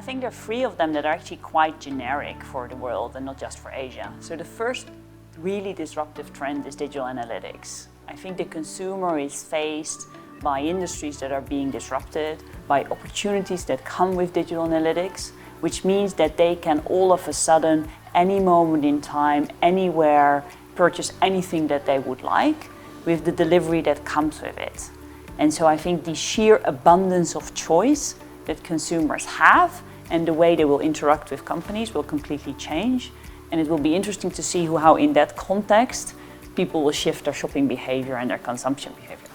think there are three of them that are actually quite generic for the world and not just for Asia. So the first really disruptive trend is digital analytics. I think the consumer is faced by industries that are being disrupted, by opportunities that come with digital analytics, which means that they can all of a sudden, any moment in time, anywhere, purchase anything that they would like with the delivery that comes with it. And so I think the sheer abundance of choice that consumers have and the way they will interact with companies will completely change. And it will be interesting to see how in that context people will shift their shopping behavior and their consumption behavior.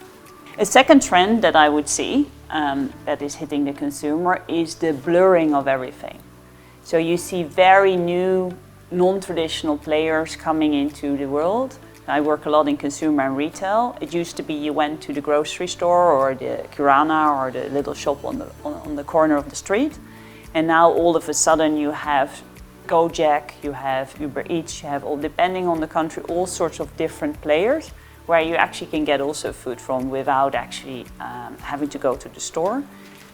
A second trend that I would see that is hitting the consumer is the blurring of everything. So you see very new, non-traditional players coming into the world. I work a lot in consumer and retail. It used to be you went to the grocery store or the kirana or the little shop on the corner of the street. And now all of a sudden you have Go-Jek, you have Uber Eats, you have, all, depending on the country, all sorts of different players where you actually can get also food from without actually having to go to the store.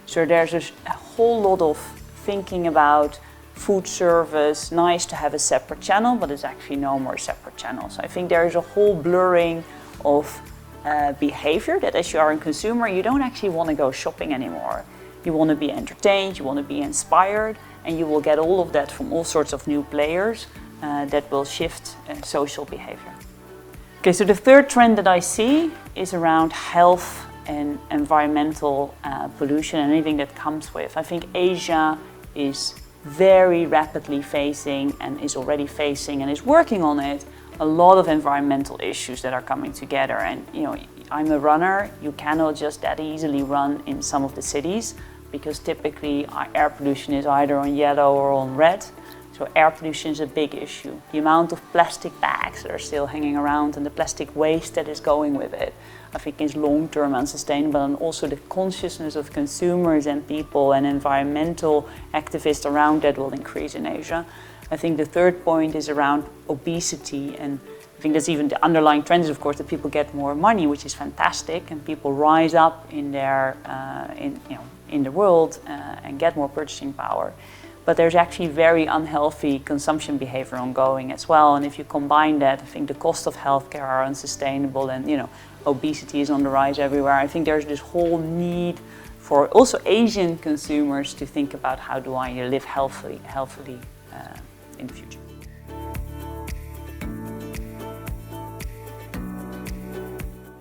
So there's a whole lot of thinking about food service, nice to have a separate channel, but it's actually no more separate channels. I think there is a whole blurring of behavior that as you are a consumer, you don't actually want to go shopping anymore. You want to be entertained, you want to be inspired, and you will get all of that from all sorts of new players that will shift social behavior. Okay, so the third trend that I see is around health and environmental pollution and anything that comes with. I think Asia is very rapidly facing and is already facing and is working on it a lot of environmental issues that are coming together. And you know, I'm a runner, you cannot just that easily run in some of the cities because typically air pollution is either on yellow or on red. So air pollution is a big issue. The amount of plastic bags that are still hanging around and the plastic waste that is going with it, I think is long-term unsustainable, and also the consciousness of consumers and people and environmental activists around that will increase in Asia. I think the third point is around obesity, and I think that's even the underlying trend is of course that people get more money, which is fantastic, and people rise up in their in the world and get more purchasing power. But there's actually very unhealthy consumption behavior ongoing as well. And if you combine that, I think the cost of healthcare are unsustainable, and obesity is on the rise everywhere. I think there's this whole need for also Asian consumers to think about how do I live healthily in the future.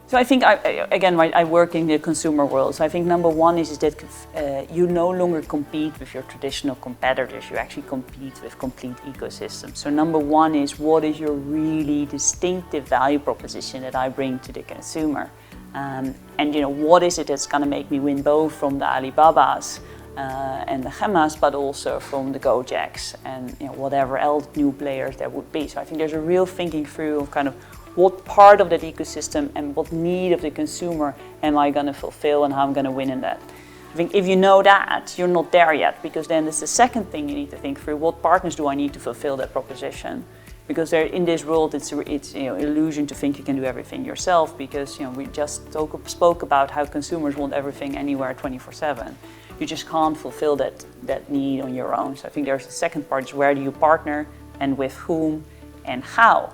So I think, I work in the consumer world. So I think number one is that you no longer compete with your traditional competitors. You actually compete with complete ecosystems. So number one is, what is your really distinctive value proposition that I bring to the consumer? And what is it that's going to make me win both from the Alibabas and the Gemmas, but also from the Go-Jeks and whatever else new players there would be. So I think there's a real thinking through of kind of what part of that ecosystem and what need of the consumer am I going to fulfill and how I'm going to win in that. I think if you know that, you're not there yet, because then there's the second thing you need to think through: what partners do I need to fulfill that proposition? Because in this world, it's illusion to think you can do everything yourself, because we just spoke about how consumers want everything anywhere 24/7. You just can't fulfill that need on your own. So I think there's the second part is, where do you partner and with whom and how?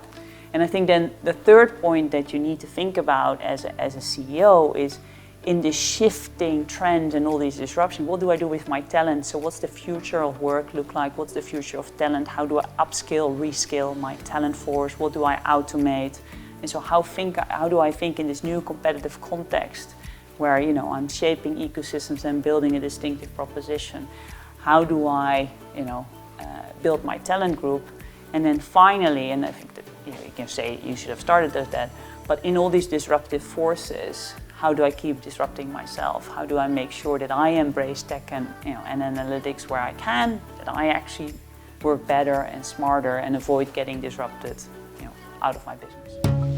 And I think then the third point that you need to think about as a CEO is, in this shifting trend and all these disruptions, what do I do with my talent? So what's the future of work look like? What's the future of talent? How do I upskill, reskill my talent force? What do I automate? And so how do I think in this new competitive context where I'm shaping ecosystems and building a distinctive proposition? How do I build my talent group? And then finally, and I think that you can say you should have started with that, but in all these disruptive forces, how do I keep disrupting myself? How do I make sure that I embrace tech and analytics where I can, that I actually work better and smarter and avoid getting disrupted out of my business?